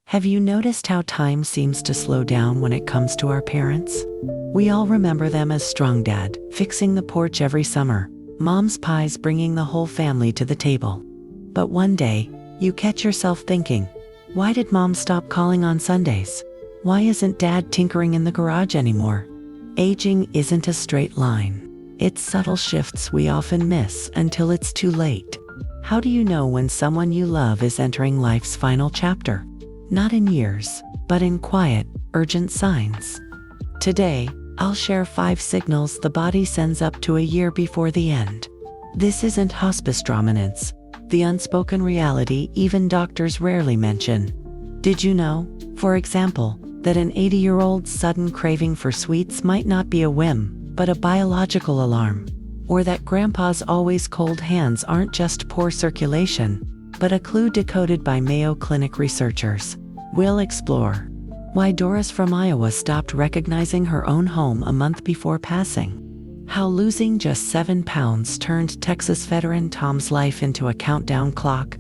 Have you noticed how time seems to slow down when it comes to our parents? We all remember them as strong dad, fixing the porch every summer, mom's pies bringing the whole family to the table. But one day, you catch yourself thinking, why did mom stop calling on Sundays? Why isn't dad tinkering in the garage anymore? Aging isn't a straight line. It's subtle shifts we often miss until it's too late. How do you know when someone you love is entering life's final chapter? Not in years, but in quiet, urgent signs. Today, I'll share 5 signals the body sends up to a year before the end. This isn't hospice dominance, the unspoken reality even doctors rarely mention. Did you know, for example, that an 80-year-old's sudden craving for sweets might not be a whim, but a biological alarm? Or that grandpa's always cold hands aren't just poor circulation, but a clue decoded by Mayo Clinic researchers? We'll explore why Doris from Iowa stopped recognizing her own home a month before passing, how losing just 7 pounds turned Texas veteran Tom's life into a countdown clock,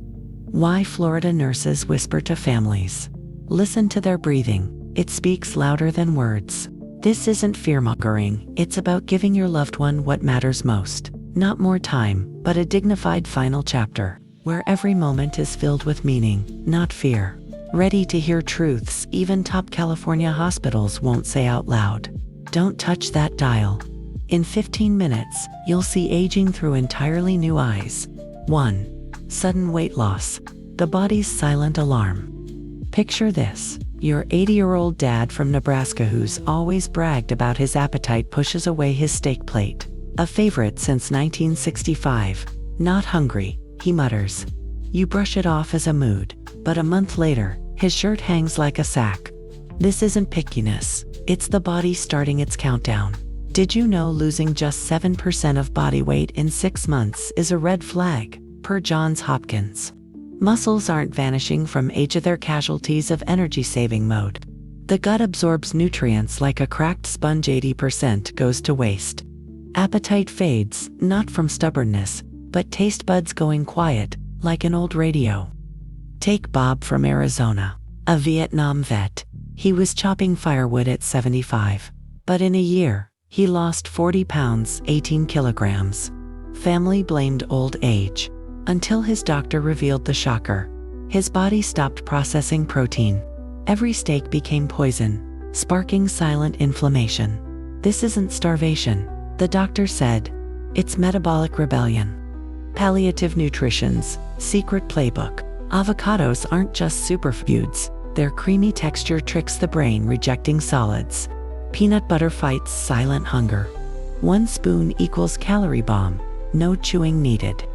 why Florida nurses whisper to families. Listen to their breathing, it speaks louder than words. This isn't fear-mongering, it's about giving your loved one what matters most. Not more time, but a dignified final chapter, where every moment is filled with meaning, not fear. Ready to hear truths even top California hospitals won't say out loud. Don't touch that dial. In 15 minutes, you'll see aging through entirely new eyes. 1. Sudden weight loss. The body's silent alarm. Picture this. Your 80-year-old dad from Nebraska who's always bragged about his appetite pushes away his steak plate. A favorite since 1965. Not hungry, he mutters. You brush it off as a mood, but a month later, his shirt hangs like a sack. This isn't pickiness, it's the body starting its countdown. Did you know losing just 7% of body weight in 6 months is a red flag, per Johns Hopkins? Muscles aren't vanishing from age, they're casualties of energy-saving mode. The gut absorbs nutrients like a cracked sponge, 80% goes to waste. Appetite fades, not from stubbornness, but taste buds going quiet, like an old radio. Take Bob from Arizona, a Vietnam vet. He was chopping firewood at 75. But in a year, he lost 40 pounds, 18 kilograms. Family blamed old age, until his doctor revealed the shocker. His body stopped processing protein. Every steak became poison, sparking silent inflammation. This isn't starvation, the doctor said. It's metabolic rebellion. Palliative Nutrition's secret playbook. Avocados aren't just superfoods, their creamy texture tricks the brain rejecting solids. Peanut butter fights silent hunger. 1 spoon equals calorie bomb, no chewing needed.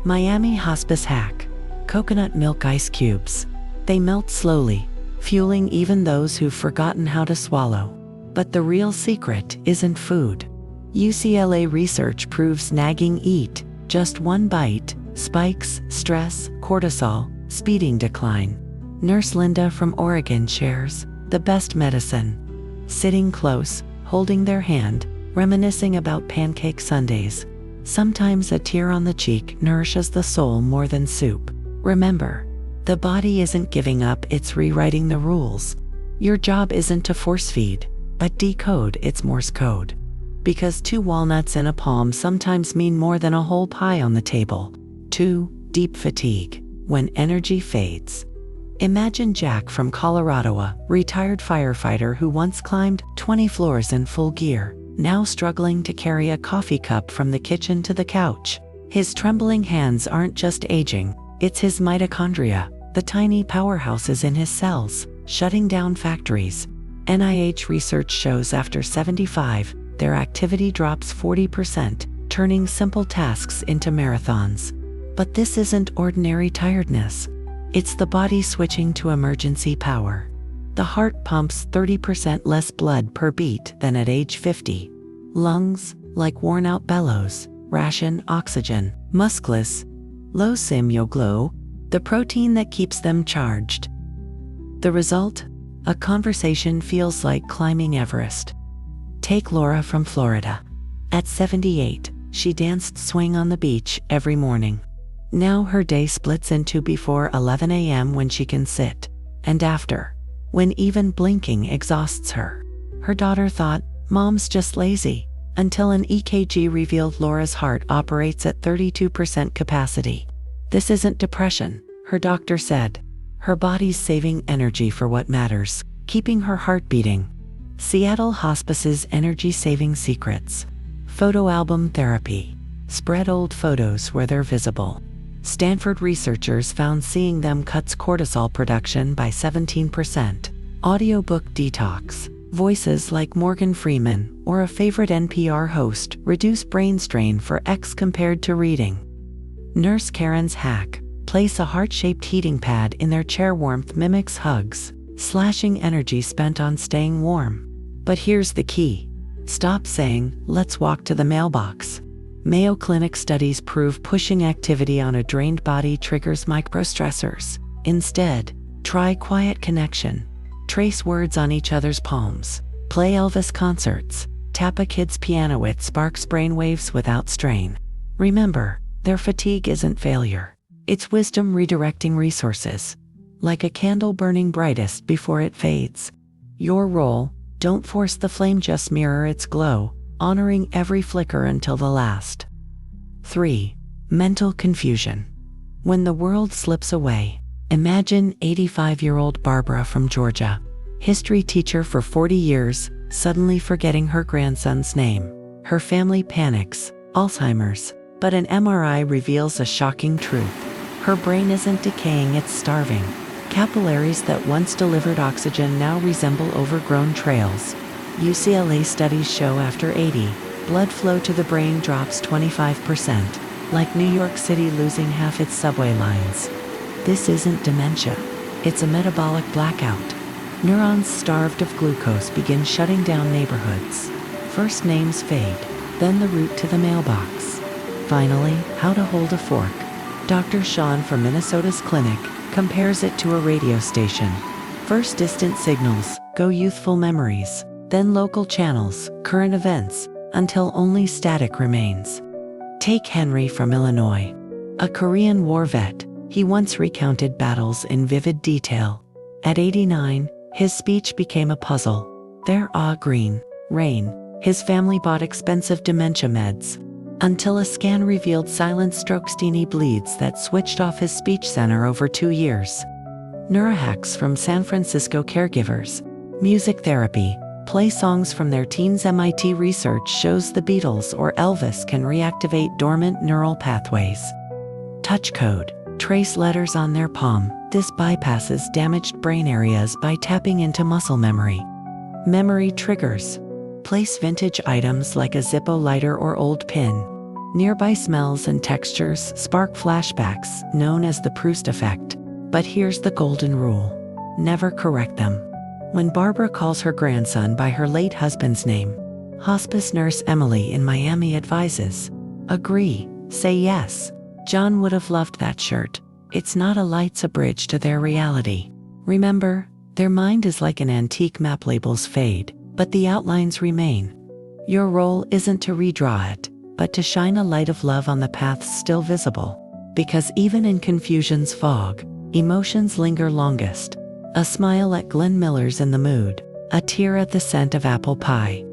Miami hospice hack. Coconut milk ice cubes. They melt slowly, fueling even those who've forgotten how to swallow. But the real secret isn't food. UCLA research proves nagging eat, just 1 bite, spikes stress, cortisol, speeding decline. Nurse Linda from Oregon shares the best medicine. Sitting close, holding their hand, reminiscing about pancake Sundays. Sometimes a tear on the cheek nourishes the soul more than soup. Remember, the body isn't giving up, it's rewriting the rules. Your job isn't to force feed, but decode its Morse code. Because 2 walnuts in a palm sometimes mean more than a whole pie on the table. 2. Deep fatigue. When energy fades. Imagine Jack from Colorado, a retired firefighter who once climbed 20 floors in full gear, now struggling to carry a coffee cup from the kitchen to the couch. His trembling hands aren't just aging, it's his mitochondria, the tiny powerhouses in his cells, shutting down factories. NIH research shows after 75, their activity drops 40%, turning simple tasks into marathons. But this isn't ordinary tiredness. It's the body switching to emergency power. The heart pumps 30% less blood per beat than at age 50. Lungs, like worn-out bellows, ration oxygen. Muscles, low simulglo, the protein that keeps them charged. The result? A conversation feels like climbing Everest. Take Laura from Florida. At 78, she danced swing on the beach every morning. Now her day splits into before 11 a.m. when she can sit, and after, when even blinking exhausts her. Her daughter thought, "Mom's just lazy," until an EKG revealed Laura's heart operates at 32% capacity. "This isn't depression," her doctor said. "Her body's saving energy for what matters, keeping her heart beating." Seattle Hospice's energy-saving secrets. Photo album therapy. Spread old photos where they're visible. Stanford researchers found seeing them cuts cortisol production by 17%. Audiobook detox. Voices like Morgan Freeman or a favorite NPR host reduce brain strain for X compared to reading. Nurse Karen's hack. Place a heart-shaped heating pad in their chair. Warmth mimics hugs, slashing energy spent on staying warm. But here's the key. Stop saying, "Let's walk to the mailbox." Mayo Clinic studies prove pushing activity on a drained body triggers microstressors. Instead, try quiet connection. Trace words on each other's palms. Play Elvis concerts. Tap a kid's piano. It sparks brainwaves without strain. Remember, their fatigue isn't failure. It's wisdom redirecting resources. Like a candle burning brightest before it fades. Your role, don't force the flame, just mirror its glow, honoring every flicker until the last. 3. Mental confusion. When the world slips away, imagine 85-year-old Barbara from Georgia, history teacher for 40 years, suddenly forgetting her grandson's name. Her family panics, Alzheimer's, but an MRI reveals a shocking truth. Her brain isn't decaying, it's starving. Capillaries that once delivered oxygen now resemble overgrown trails. UCLA studies show after 80, blood flow to the brain drops 25%, like New York City losing half its subway lines. This isn't dementia. It's a metabolic blackout. Neurons starved of glucose begin shutting down neighborhoods. First names fade, then the route to the mailbox. Finally, how to hold a fork. Dr. Sean from Minnesota's clinic compares it to a radio station. First distant signals, go youthful memories, then local channels, current events, until only static remains. Take Henry from Illinois. A Korean War vet, he once recounted battles in vivid detail. At 89, his speech became a puzzle. There green, rain. His family bought expensive dementia meds. Until a scan revealed silent stroke teeny bleeds that switched off his speech center over 2 years. Neurohacks from San Francisco caregivers. Music therapy. Play songs from their teens. MIT research shows the Beatles or Elvis can reactivate dormant neural pathways. Touch code. Trace letters on their palm. This bypasses damaged brain areas by tapping into muscle memory. Memory triggers. Place vintage items like a Zippo lighter or old pin. Nearby smells and textures spark flashbacks, known as the Proust effect. But here's the golden rule. Never correct them. When Barbara calls her grandson by her late husband's name, hospice nurse Emily in Miami advises, agree, say yes. John would have loved that shirt. It's not a light's a bridge to their reality. Remember, their mind is like an antique map. Labels fade, but the outlines remain. Your role isn't to redraw it, but to shine a light of love on the paths still visible. Because even in confusion's fog, emotions linger longest. A smile at Glenn Miller's In the Mood, a tear at the scent of apple pie.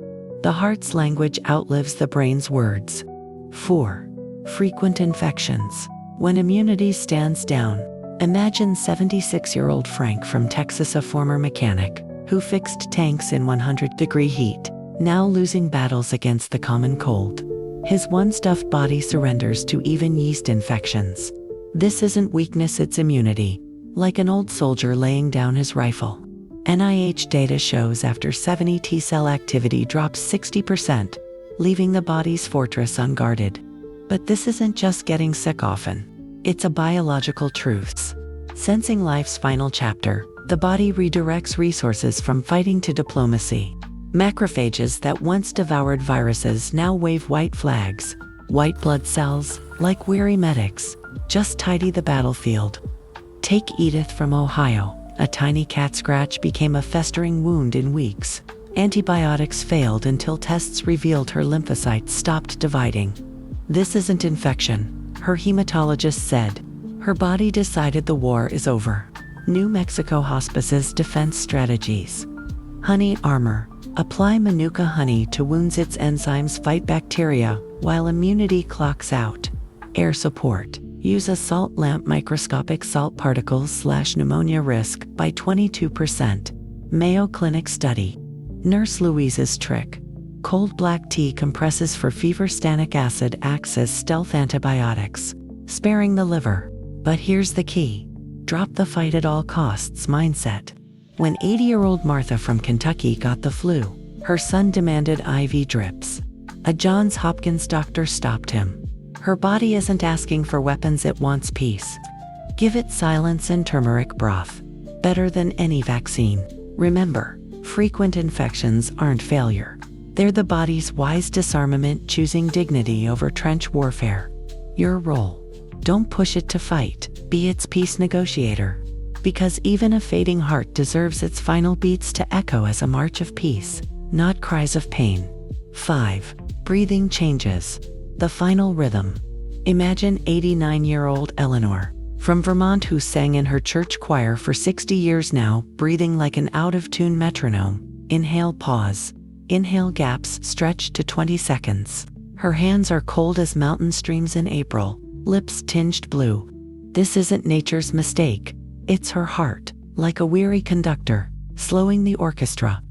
The heart's language outlives the brain's words. 4. Frequent infections. When immunity stands down, imagine 76-year-old Frank from Texas, a former mechanic, who fixed tanks in 100-degree heat, now losing battles against the common cold. His once-stuffed body surrenders to even yeast infections. This isn't weakness, it's immunity, like an old soldier laying down his rifle. NIH data shows after 70 T-cell activity drops 60%, leaving the body's fortress unguarded. But this isn't just getting sick often. It's a biological truth. Sensing life's final chapter, the body redirects resources from fighting to diplomacy. Macrophages that once devoured viruses now wave white flags. White blood cells, like weary medics, just tidy the battlefield. Take Edith from Ohio. A tiny cat scratch became a festering wound in weeks. Antibiotics failed until tests revealed her lymphocytes stopped dividing. This isn't infection, her hematologist said. Her body decided the war is over. New Mexico hospices defense strategies. Honey armor. Apply Manuka honey to wounds. Its enzymes fight bacteria while immunity clocks out. Air support. Use a salt lamp. Microscopic salt particles / pneumonia risk by 22%. Mayo Clinic study. Nurse Louise's trick. Cold black tea compresses for fever. Stanic acid acts as stealth antibiotics, sparing the liver. But here's the key. Drop the fight at all costs mindset. When 80-year-old Martha from Kentucky got the flu, her son demanded IV drips. A Johns Hopkins doctor stopped him. Her body isn't asking for weapons, it wants peace. Give it silence and turmeric broth. Better than any vaccine. Remember, frequent infections aren't failure. They're the body's wise disarmament, choosing dignity over trench warfare. Your role. Don't push it to fight. Be its peace negotiator. Because even a fading heart deserves its final beats to echo as a march of peace, not cries of pain. 5. Breathing changes. The final rhythm. Imagine 89-year-old Eleanor from Vermont, who sang in her church choir for 60 years now, breathing like an out-of-tune metronome. Inhale, pause. Inhale, gaps stretch to 20 seconds. Her hands are cold as mountain streams in April, lips tinged blue. This isn't nature's mistake. It's her heart, like a weary conductor, slowing the orchestra.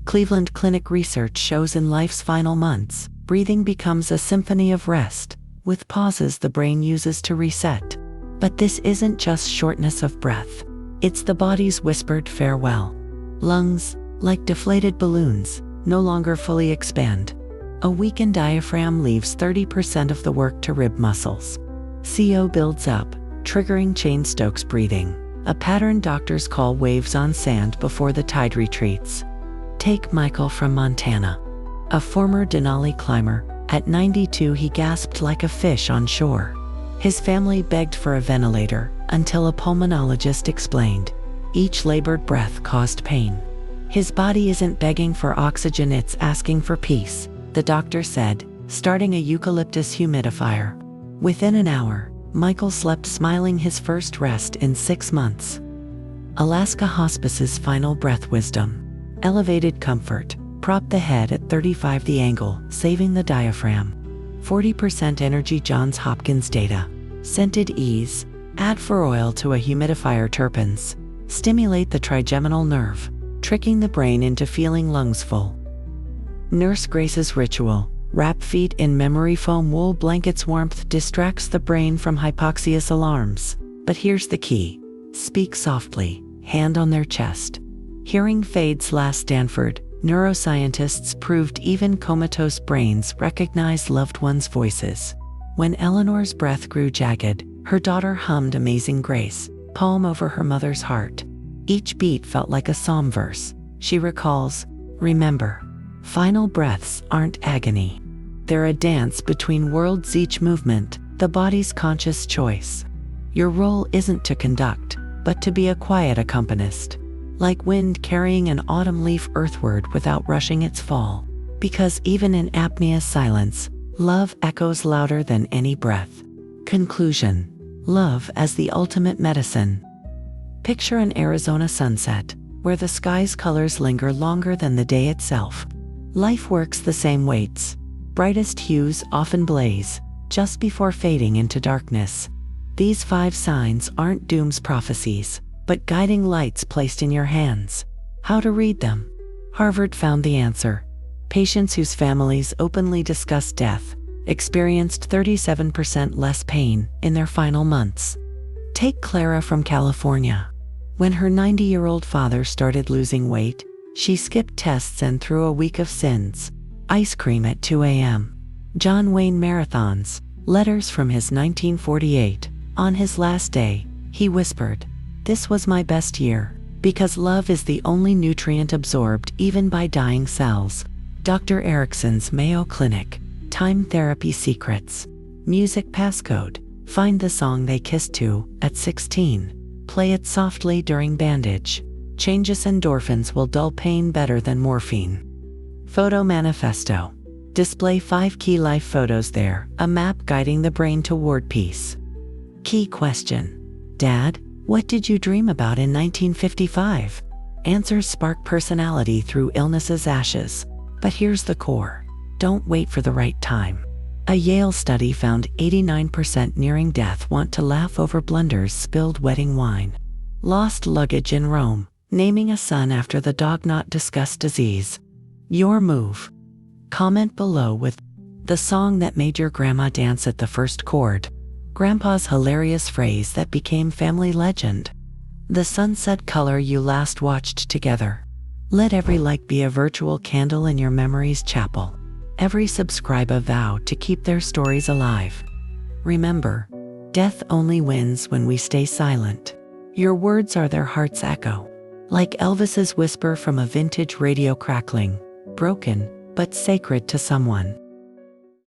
Cleveland Clinic research shows in life's final months, breathing becomes a symphony of rest, with pauses the brain uses to reset. But this isn't just shortness of breath. It's the body's whispered farewell. Lungs, like deflated balloons, no longer fully expand. A weakened diaphragm leaves 30% of the work to rib muscles. CO builds up, triggering Cheyne-Stokes breathing, a pattern doctors call waves on sand before the tide retreats. Take Michael from Montana. A former Denali climber, at 92 he gasped like a fish on shore. His family begged for a ventilator until a pulmonologist explained. Each labored breath caused pain. His body isn't begging for oxygen, it's asking for peace, the doctor said, starting a eucalyptus humidifier. Within an hour, Michael slept smiling, his first rest in 6 months. Alaska hospice's final breath wisdom. Elevated comfort. Prop the head at 35 the angle, saving the diaphragm. 40% energy. Johns Hopkins data. Scented ease. Add fur oil to a humidifier. Terpenes. Stimulate the trigeminal nerve, tricking the brain into feeling lungs full. Nurse Grace's ritual. Wrap feet in memory foam wool blankets. Warmth distracts the brain from hypoxia's alarms. But here's the key. Speak softly, hand on their chest. Hearing fades. Last Stanford, neuroscientists proved even comatose brains recognize loved ones' voices. When Eleanor's breath grew jagged, her daughter hummed Amazing Grace, palm over her mother's heart. Each beat felt like a psalm verse. She recalls, remember, final breaths aren't agony. They're a dance between worlds, each movement, the body's conscious choice. Your role isn't to conduct, but to be a quiet accompanist. Like wind carrying an autumn leaf earthward without rushing its fall. Because even in apnea's silence, love echoes louder than any breath. Conclusion. Love as the ultimate medicine. Picture an Arizona sunset, where the sky's colors linger longer than the day itself. Life works the same waits. Brightest hues often blaze, just before fading into darkness. These 5 signs aren't doom's prophecies, but guiding lights placed in your hands. How to read them? Harvard found the answer. Patients whose families openly discussed death experienced 37% less pain in their final months. Take Clara from California. When her 90-year-old father started losing weight, she skipped tests and threw a week of sins. Ice cream at 2 a.m. John Wayne marathons. Letters from his 1948. On his last day, he whispered, "This was my best year, because love is the only nutrient absorbed even by dying cells." Dr. Erickson's Mayo Clinic. Time therapy secrets. Music passcode. Find the song they kissed to at 16. Play it softly during bandage. Changes endorphins will dull pain better than morphine. Photo manifesto. Display 5 key life photos there, a map guiding the brain toward peace. Key question. Dad, What did you dream about in 1955? Answers spark personality through illness's ashes. But here's the core. Don't wait for the right time. A Yale study found 89% nearing death want to laugh over blunders spilled wedding wine. Lost luggage in Rome, naming a son after the dog not discuss disease. Your move. Comment below with the song that made your grandma dance at the first chord. Grandpa's hilarious phrase that became family legend. The sunset color you last watched together. Let every like be a virtual candle in your memory's chapel. Every subscribe a vow to keep their stories alive. Remember, death only wins when we stay silent. Your words are their heart's echo. Like Elvis's whisper from a vintage radio crackling, broken, but sacred to someone.